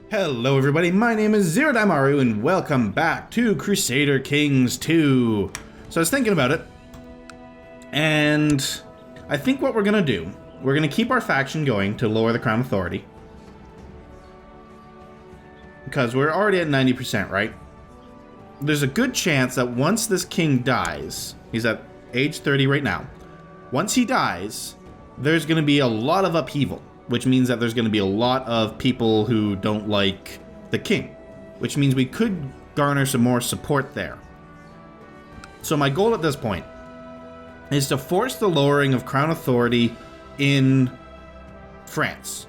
Hello everybody, my name is Zerodaimaru and welcome back to Crusader Kings 2. So I was thinking about it, and I think what we're gonna do, we're gonna keep our faction going to lower the Crown Authority. Because we're already at 90%, right? There's a good chance that once this king dies, he's at age 30 right now, once he dies, there's gonna be a lot of upheaval. Which means that there's going to be a lot of people who don't like the king, which means we could garner some more support there. So my goal at this point is to force the lowering of crown authority in France,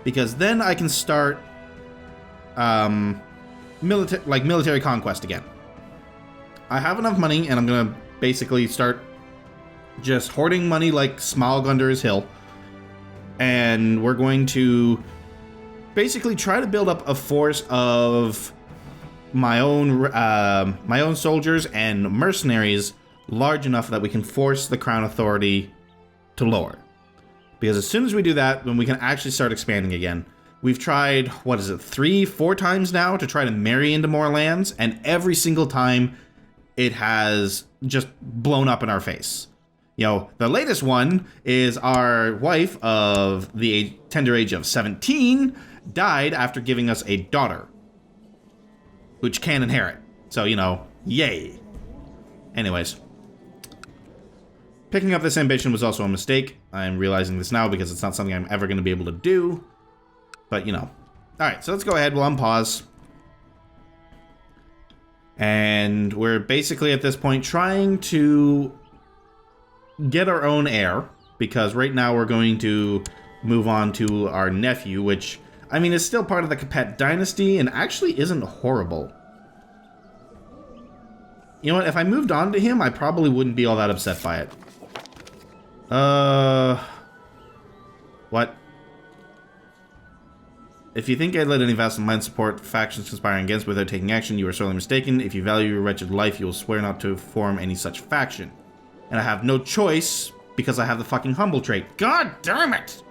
because then I can start military conquest again. I have enough money, and I'm going to basically start just hoarding money like Smaug under his hill. And we're going to basically try to build up a force of my own soldiers and mercenaries large enough that we can force the crown authority to lower. Because as soon as we do that, then we can actually start expanding again. We've tried, 3-4 times now to try to marry into more lands, and every single time it has just blown up in our face. You know, the latest one is our wife of the tender age of 17 died after giving us a daughter, which can inherit. So, you know, yay. Anyways, picking up this ambition was also a mistake. I'm realizing this now because it's not something I'm ever going to be able to do. But, you know. Alright, so let's go ahead. We'll unpause. And we're basically at this point trying to get our own heir, because right now we're going to move on to our nephew, which, I mean, is still part of the Capet Dynasty and actually isn't horrible. You know what, if I moved on to him, I probably wouldn't be all that upset by it. What? If you think I'd let any vassal mind support factions conspiring against without taking action, you are sorely mistaken. If you value your wretched life, you will swear not to form any such faction. And I have no choice because I have the fucking humble trait. God damn it!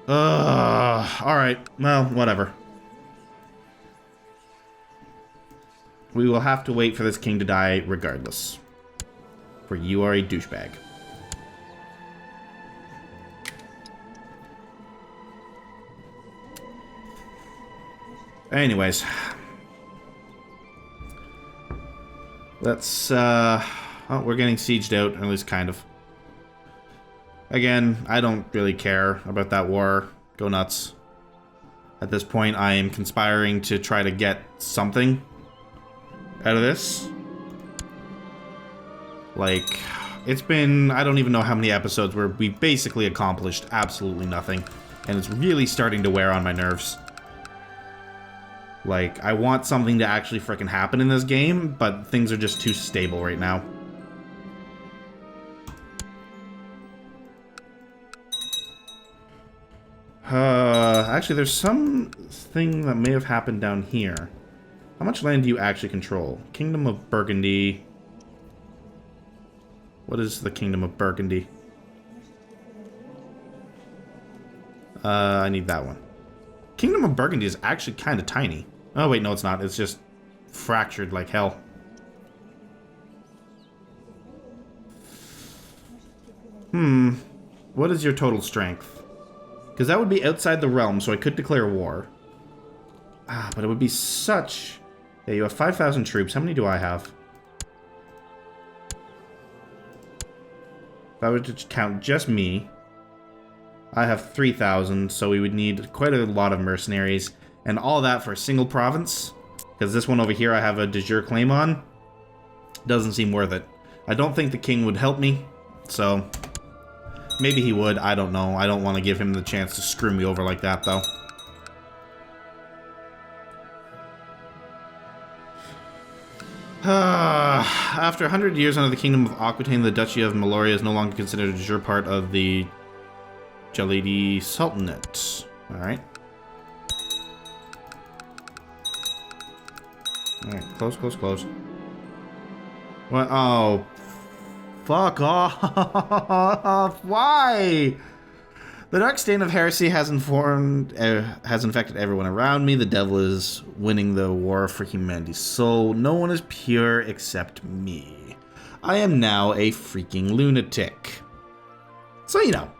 Alright. Well, whatever. We will have to wait for this king to die regardless. For you are a douchebag. Anyways. Let's, oh, we're getting sieged out, at least kind of. Again, I don't really care about that war. Go nuts. At this point, I am conspiring to try to get something out of this. Like, it's been, I don't even know how many episodes where we basically accomplished absolutely nothing. And it's really starting to wear on my nerves. Like, I want something to actually frickin' happen in this game, but things are just too stable right now. Actually, there's something that may have happened down here. How much land do you actually control? Kingdom of Burgundy. What is the Kingdom of Burgundy? I need that one. Kingdom of Burgundy is actually kind of tiny. Oh, wait, no, it's not. It's just fractured like hell. What is your total strength? Because that would be outside the realm, so I could declare war. Ah, but it would be such... Yeah, you have 5,000 troops. How many do I have? If I were to count just me, I have 3,000, so we would need quite a lot of mercenaries. And all that for a single province, because this one over here I have a de jure claim on, doesn't seem worth it. I don't think the king would help me, so maybe he would, I don't know. I don't want to give him the chance to screw me over like that, though. After 100 years under the kingdom of Aquitaine, the Duchy of Meloria is no longer considered a de jure part of the Jalidi Sultanate. Alright. Alright, close, close, close. What? Oh. Fuck off. Why? The dark stain of heresy has has infected everyone around me. The devil is winning the war for humanity's soul. No one is pure except me. I am now a freaking lunatic. So, you know.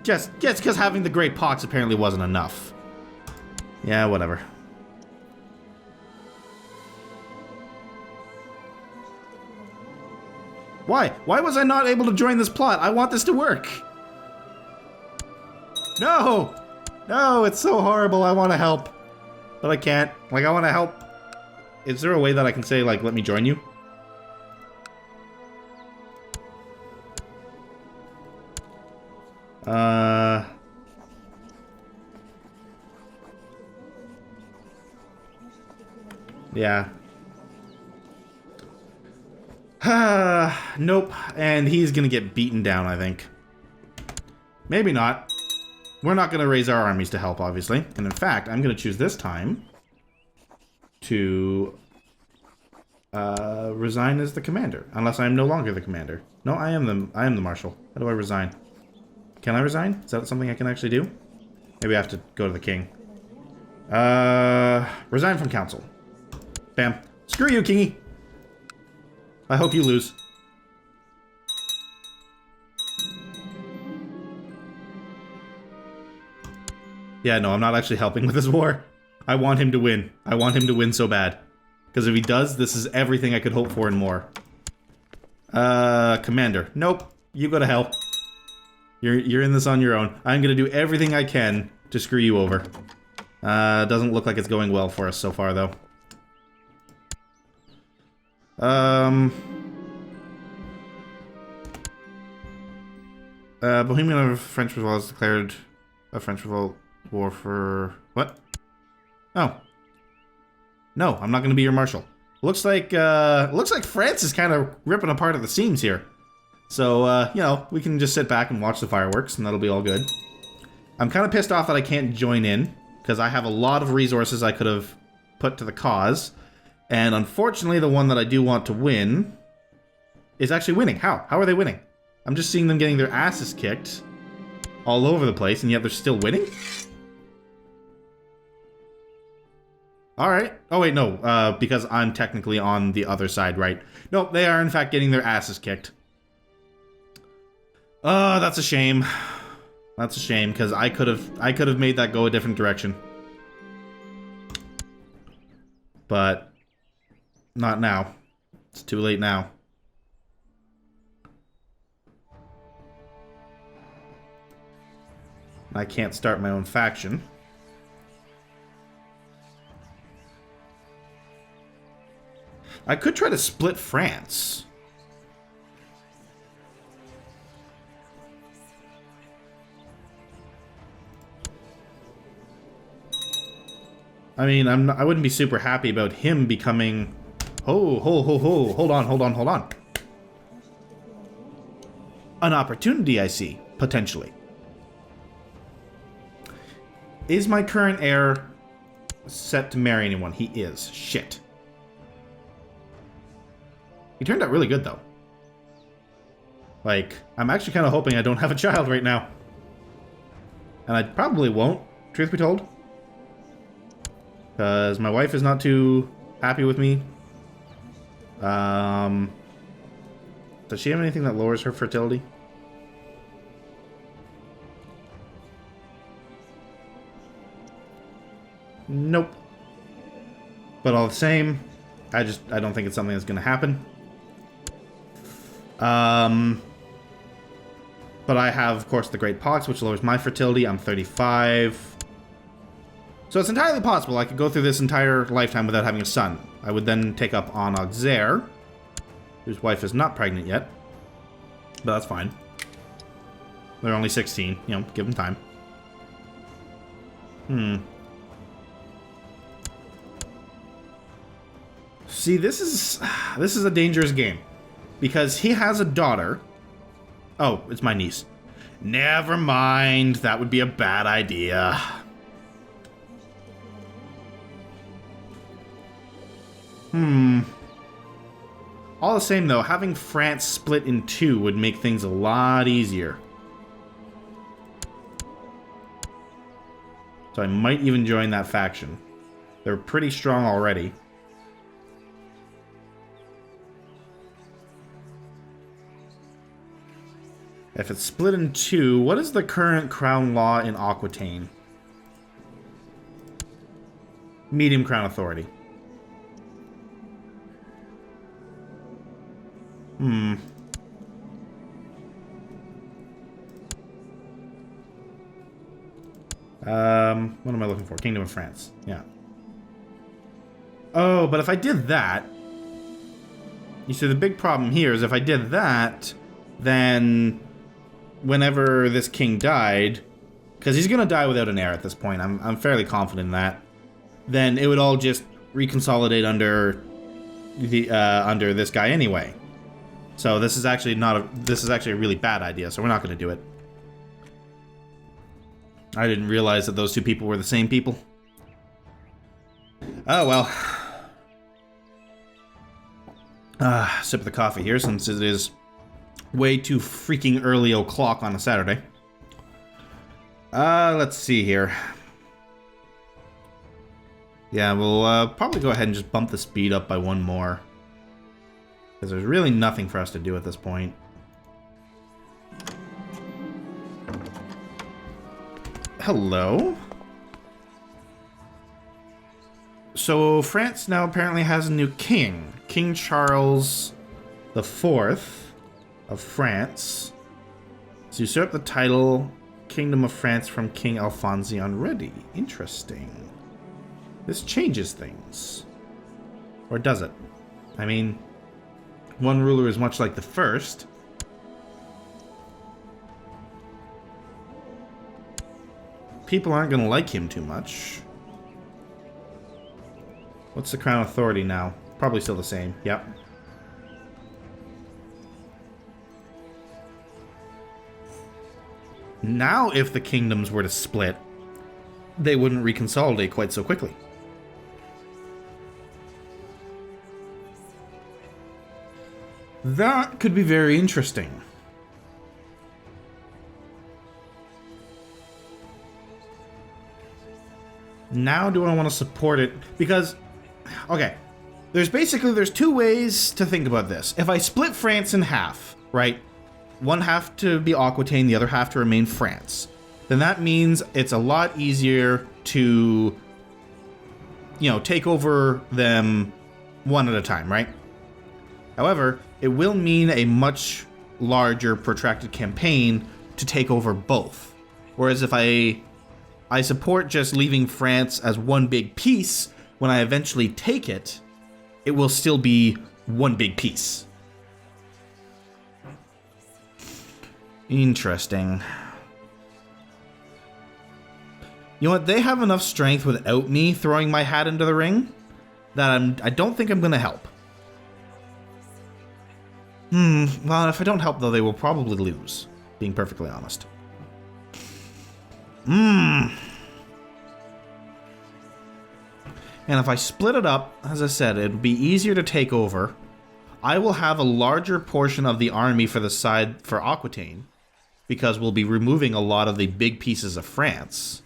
Just because having the Great Pox apparently wasn't enough. Yeah, whatever. Why? Why was I not able to join this plot? I want this to work. No! No, it's so horrible. I want to help. But I can't. Like, I want to help. Is there a way that I can say, like, let me join you? Yeah. Nope. And he's gonna get beaten down, I think. Maybe not. We're not gonna raise our armies to help, obviously. And in fact, I'm gonna choose this time to resign as the commander. Unless I am no longer the commander. No, I am the marshal. How do I resign? Can I resign? Is that something I can actually do? Maybe I have to go to the king. Resign from council. Bam. Screw you, kingy. I hope you lose. Yeah, no, I'm not actually helping with this war. I want him to win. I want him to win so bad. Because if he does, this is everything I could hope for and more. Commander. Nope. You go to hell. You're in this on your own. I'm gonna do everything I can to screw you over. Doesn't look like it's going well for us so far, though. Bohemian of French Revolt has declared a French Revolt war for... What? Oh. No, I'm not going to be your marshal. Looks like France is kind of ripping apart at the seams here. So, you know, we can just sit back and watch the fireworks, and that'll be all good. I'm kind of pissed off that I can't join in, because I have a lot of resources I could have put to the cause. And unfortunately, the one that I do want to win is actually winning. How? How are they winning? I'm just seeing them getting their asses kicked all over the place, and yet they're still winning? Alright. Oh, wait, no. Because I'm technically on the other side, right? Nope, they are, in fact, getting their asses kicked. Oh, that's a shame. That's a shame, because I could have made that go a different direction. But... not now. It's too late now. I can't start my own faction. I could try to split France. I mean, I wouldn't be super happy about him becoming... Hold on. An opportunity, I see, potentially. Is my current heir set to marry anyone? He is. Shit. He turned out really good, though. Like, I'm actually kind of hoping I don't have a child right now. And I probably won't, truth be told. Because my wife is not too happy with me. Does she have anything that lowers her fertility? Nope. But all the same, I don't think it's something that's going to happen. But I have, of course, the Great Pox, which lowers my fertility. I'm 35. So it's entirely possible I could go through this entire lifetime without having a son. I would then take up on Auxerre, whose wife is not pregnant yet. But that's fine. They're only 16. You know, give them time. See, this is a dangerous game. Because he has a daughter. Oh, it's my niece. Never mind. That would be a bad idea. All the same, though, having France split in two would make things a lot easier. So I might even join that faction. They're pretty strong already. If it's split in two, what is the current crown law in Aquitaine? Medium crown authority. What am I looking for? Kingdom of France. Yeah. Oh, but if I did that... You see, the big problem here is if I did that, then whenever this king died, because he's going to die without an heir at this point, I'm fairly confident in that, then it would all just reconsolidate under the under this guy anyway. So this is actually this is actually a really bad idea, so we're not going to do it. I didn't realize that those two people were the same people. Oh, well. Sip of the coffee here, since it is way too freaking early o'clock on a Saturday. Let's see here. Yeah, we'll probably go ahead and just bump the speed up by one more. Because there's really nothing for us to do at this point. Hello? So France now apparently has a new king. King Charles IV of France. So usurp the title Kingdom of France from King Alphonse Ready. Interesting. This changes things. Or does it? I mean, one ruler is much like the first. People aren't going to like him too much. What's the crown authority now? Probably still the same. Yep. Now, if the kingdoms were to split, they wouldn't reconsolidate quite so quickly. That could be very interesting. Now do I want to support it? Because, okay, there's two ways to think about this. If I split France in half, right? One half to be Aquitaine, the other half to remain France. Then that means it's a lot easier to, you know, take over them one at a time, right? However, it will mean a much larger protracted campaign to take over both. Whereas if I support just leaving France as one big piece, when I eventually take it, it will still be one big piece. Interesting. You know what? They have enough strength without me throwing my hat into the ring that I don't think I'm going to help. Well, if I don't help, though, they will probably lose, being perfectly honest. And if I split it up, as I said, it would be easier to take over. I will have a larger portion of the army for the side for Aquitaine, because we'll be removing a lot of the big pieces of France.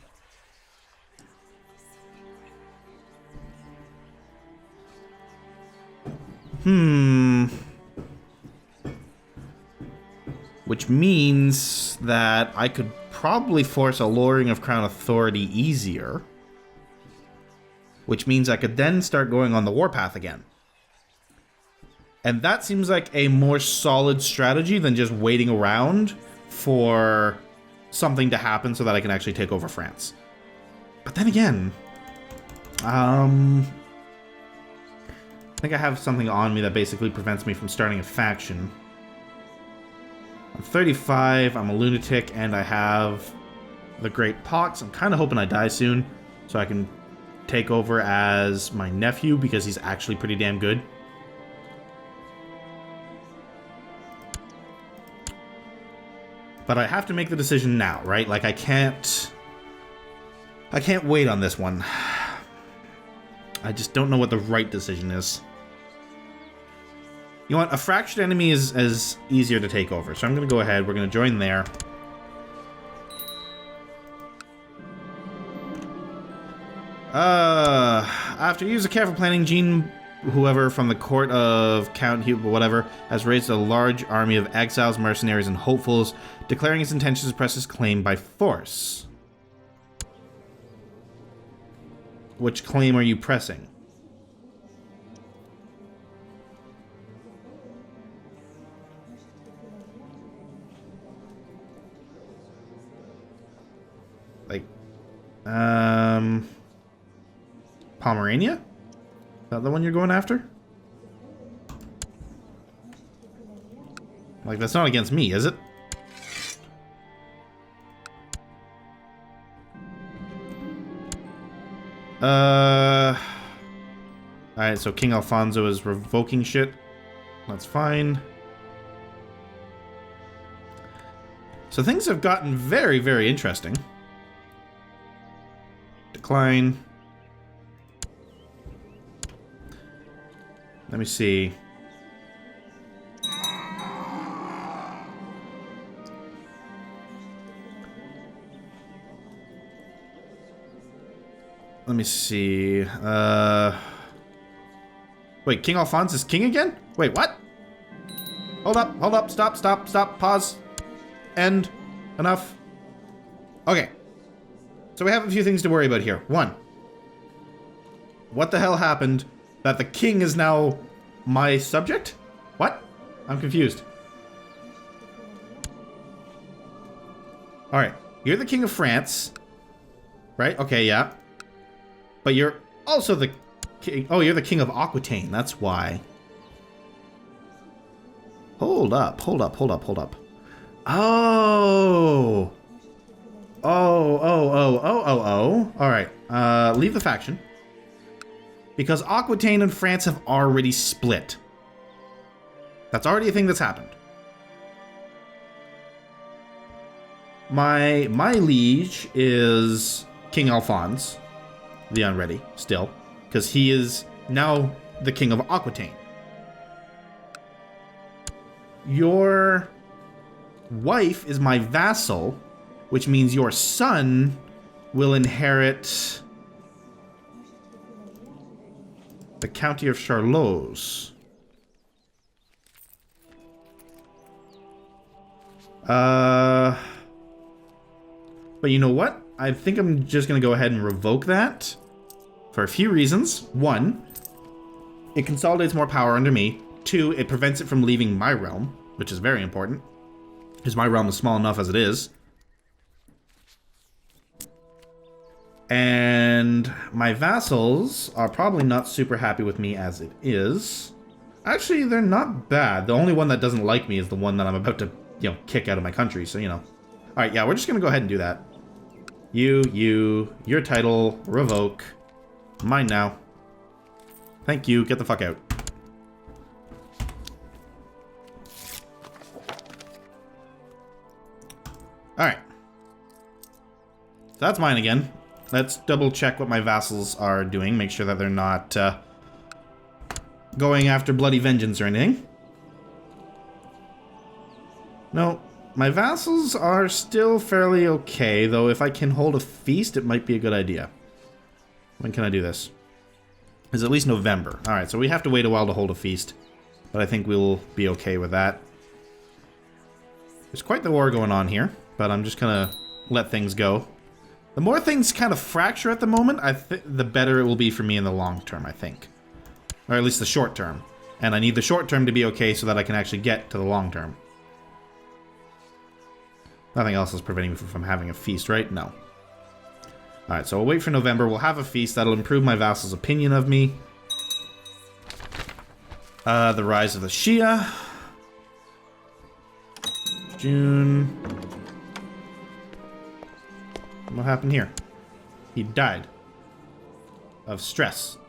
Which means that I could probably force a lowering of crown authority easier. Which means I could then start going on the warpath again. And that seems like a more solid strategy than just waiting around for something to happen so that I can actually take over France. But then again, I think I have something on me that basically prevents me from starting a faction. I'm 35, I'm a lunatic, and I have the Great Pox. I'm kind of hoping I die soon so I can take over as my nephew because he's actually pretty damn good. But I have to make the decision now, right? Like I can't wait on this one. I just don't know what the right decision is. You know what? A fractured enemy is easier to take over. So I'm going to go ahead. We're going to join there. After years of careful planning, Jean, whoever from the court of Count Hugh, whatever, has raised a large army of exiles, mercenaries, and hopefuls, declaring his intentions to press his claim by force. Which claim are you pressing? Like, Pomerania? Is that the one you're going after? Like, that's not against me, is it? Alright, so King Alfonso is revoking shit. That's fine. So things have gotten very, very interesting. Decline. Let me see. Let me see. Wait, King Alphonse is king again? Wait, what? Hold up, stop, pause. End. Enough. Okay. So we have a few things to worry about here. One. What the hell happened that the king is now my subject? What? I'm confused. Alright. You're the king of France. Right? Okay, yeah. But you're also the king. Oh, you're the king of Aquitaine. That's why. Hold up. Oh. Oh. Alright. Leave the faction. Because Aquitaine and France have already split. That's already a thing that's happened. My liege is King Alphonse. The Unready, still. Because he is now the king of Aquitaine. Your wife is my vassal, which means your son will inherit the county of Charloz. But you know what? I think I'm just going to go ahead and revoke that for a few reasons. One, it consolidates more power under me. Two, it prevents it from leaving my realm, which is very important, because my realm is small enough as it is. And my vassals are probably not super happy with me as it is. Actually, they're not bad. The only one that doesn't like me is the one that I'm about to, kick out of my country, so, Alright, yeah, we're just going to go ahead and do that. Your title, revoke. Mine now. Thank you, get the fuck out. Alright. So that's mine again. Let's double check what my vassals are doing, make sure that they're not going after bloody vengeance or anything. No. My vassals are still fairly okay, though if I can hold a feast, it might be a good idea. When can I do this? It's at least November. Alright, so we have to wait a while to hold a feast. But I think we'll be okay with that. There's quite the war going on here, but I'm just gonna let things go. The more things kind of fracture at the moment, the better it will be for me in the long term, I think. Or at least the short term. And I need the short term to be okay so that I can actually get to the long term. Nothing else is preventing me from having a feast, right? No. Alright, so we'll wait for November. We'll have a feast. That'll improve my vassal's opinion of me. The rise of the Shia. June. What happened here? He died. Of stress.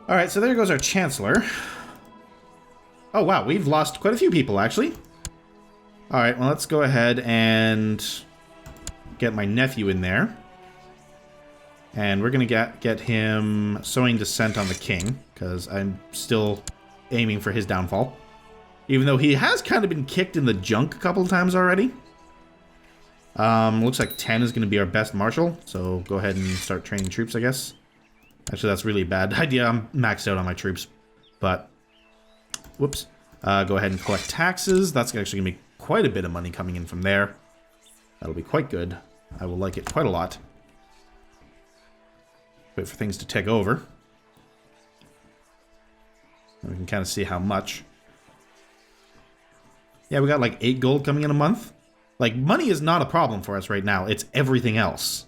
Alright, so there goes our Chancellor. Oh wow, we've lost quite a few people, actually. Alright, well, let's go ahead and get my nephew in there. And we're going to get him sowing dissent on the king, because I'm still aiming for his downfall. Even though he has kind of been kicked in the junk a couple of times already. Looks like 10 is going to be our best marshal, so go ahead and start training troops, I guess. Actually, that's really a bad idea. I'm maxed out on my troops, but whoops. Go ahead and collect taxes. That's actually going to be quite a bit of money coming in from there. That'll be quite good. I will like it quite a lot. Wait for things to tick over. We can kind of see how much. Yeah, we got like 8 gold coming in a month. Like, money is not a problem for us right now. It's everything else.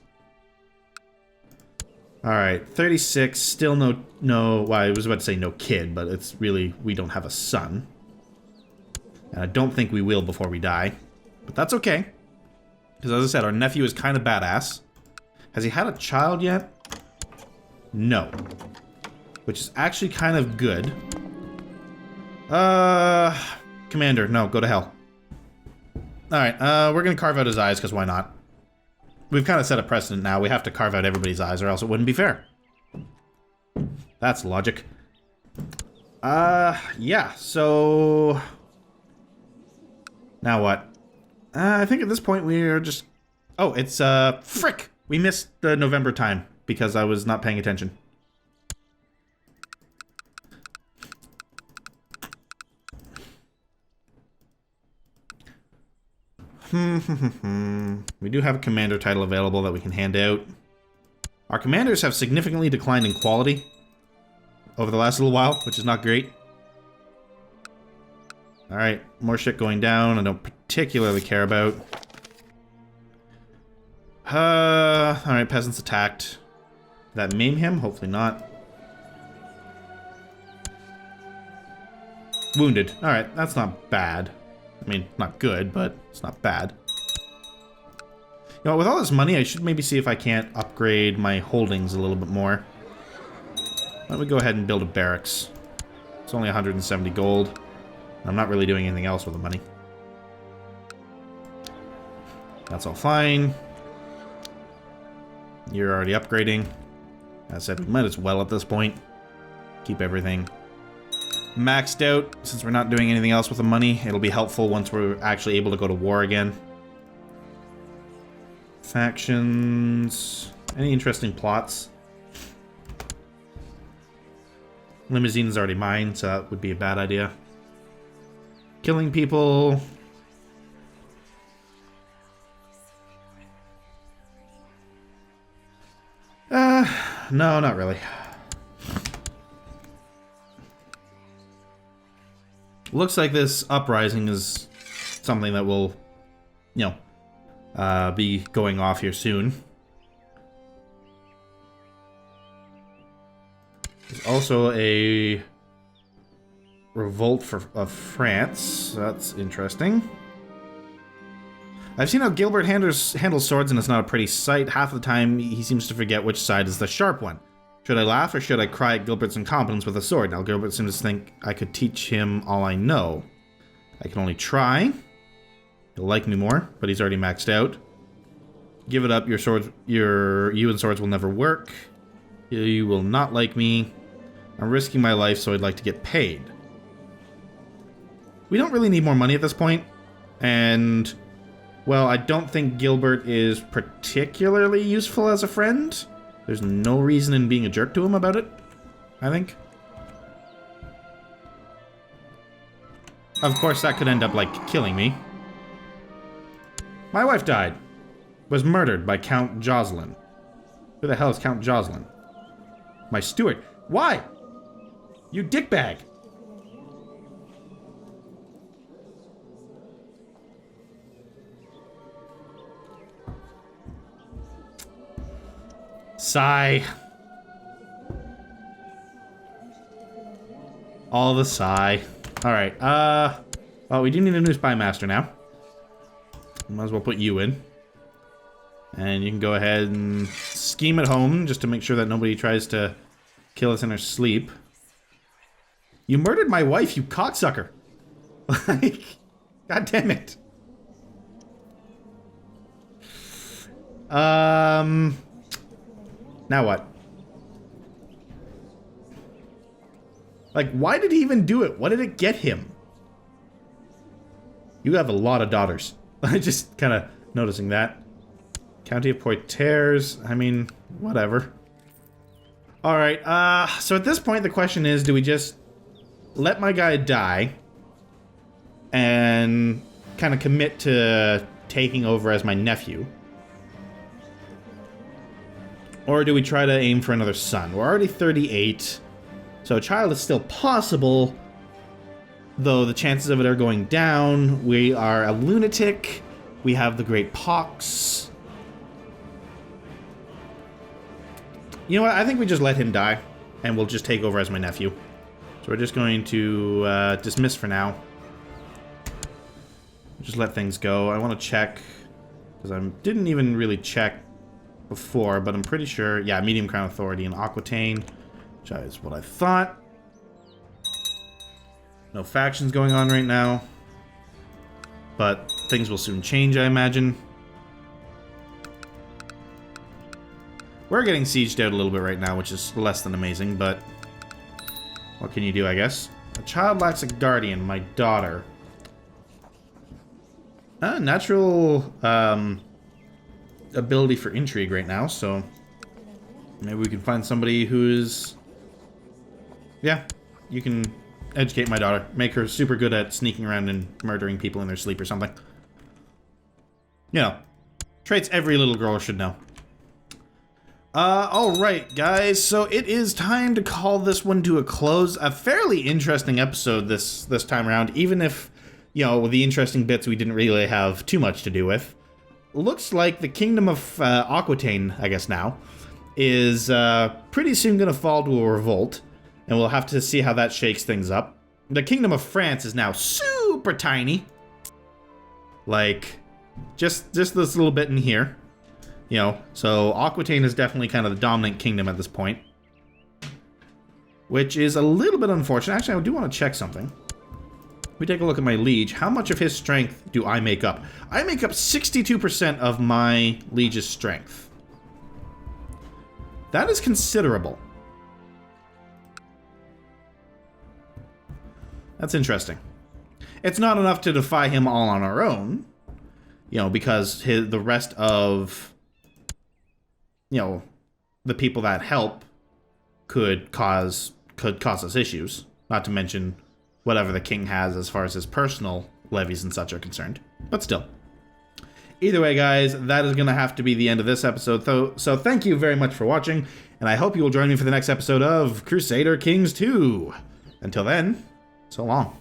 Alright, 36. Still well, I was about to say no kid, but it's really, we don't have a son. And I don't think we will before we die. But that's okay. Because as I said, our nephew is kind of badass. Has he had a child yet? No. Which is actually kind of good. Commander, no, go to hell. Alright, we're gonna carve out his eyes, because why not? We've kind of set a precedent now. We have to carve out everybody's eyes, or else it wouldn't be fair. That's logic. Yeah, so... Now what? I think at this point we're just... Oh, it's, frick! We missed the November time, because I was not paying attention. We do have a commander title available that we can hand out. Our commanders have significantly declined in quality over the last little while, which is not great. Alright, more shit going down I don't particularly care about. Alright, peasants attacked. Did that maim him? Hopefully not. Wounded. Alright, that's not bad. I mean, not good, but it's not bad. You know, with all this money, I should maybe see if I can't upgrade my holdings a little bit more. Why don't we go ahead and build a barracks? It's only 170 gold. I'm not really doing anything else with the money. That's all fine. You're already upgrading. As I said, we might as well at this point. Keep everything maxed out. Since we're not doing anything else with the money, it'll be helpful once we're actually able to go to war again. Factions. Any interesting plots? Limousine is already mine, so that would be a bad idea. Killing people. No, not really. Looks like this uprising is something that will, you know, be going off here soon. There's also a revolt of France. That's interesting. I've seen how Gilbert handles swords, and it's not a pretty sight. Half the time, he seems to forget which side is the sharp one. Should I laugh or should I cry at Gilbert's incompetence with a sword? Now, Gilbert seems to think I could teach him all I know. I can only try. He'll like me more, but he's already maxed out. Give it up. You and swords will never work. You will not like me. I'm risking my life, so I'd like to get paid. We don't really need more money at this point, and... well, I don't think Gilbert is particularly useful as a friend. There's no reason in being a jerk to him about it, I think. Of course, that could end up, like, killing me. My wife died. Was murdered by Count Jocelyn. Who the hell is Count Jocelyn? My steward. Why? You dickbag. Sigh. All the sigh. Alright, well, we do need a new spy master now. Might as well put you in. And you can go ahead and scheme at home, just to make sure that nobody tries to kill us in our sleep. You murdered my wife, you cocksucker! Like, god damn it. Now what? Like, why did he even do it? What did it get him? You have a lot of daughters. I just kind of noticing that. County of Poitiers. I mean, whatever. Alright, so at this point the question is, do we just let my guy die and kind of commit to taking over as my nephew? Or do we try to aim for another son? We're already 38, so a child is still possible, though the chances of it are going down. We are a lunatic. We have the Great Pox. You know what? I think we just let him die, and we'll just take over as my nephew. So we're just going to dismiss for now. Just let things go. I want to check, because I didn't even really check before, but I'm pretty sure, yeah, Medium Crown Authority and Aquitaine, which is what I thought. No factions going on right now, but things will soon change, I imagine. We're getting sieged out a little bit right now, which is less than amazing, but what can you do, I guess? A child lacks a guardian, my daughter. Natural ability for intrigue right now, so maybe we can find somebody who's... Yeah, you can educate my daughter. Make her super good at sneaking around and murdering people in their sleep or something. You know, traits every little girl should know. Alright, guys, so it is time to call this one to a close. A fairly interesting episode this time around, even if, you know, with the interesting bits we didn't really have too much to do with. Looks like the Kingdom of Aquitaine, I guess now, is pretty soon going to fall to a revolt, and we'll have to see how that shakes things up. The Kingdom of France is now super tiny. Like, just this little bit in here. You know, so Aquitaine is definitely kind of the dominant kingdom at this point. Which is a little bit unfortunate. Actually, I do want to check something. If we take a look at my liege, how much of his strength do I make up? I make up 62% of my liege's strength. That is considerable. That's interesting. It's not enough to defy him all on our own, you know, because the rest of... you know, the people that help could cause us issues. Not to mention whatever the king has as far as his personal levies and such are concerned. But still. Either way, guys, that is going to have to be the end of this episode. So thank you very much for watching, and I hope you will join me for the next episode of Crusader Kings 2. Until then, so long.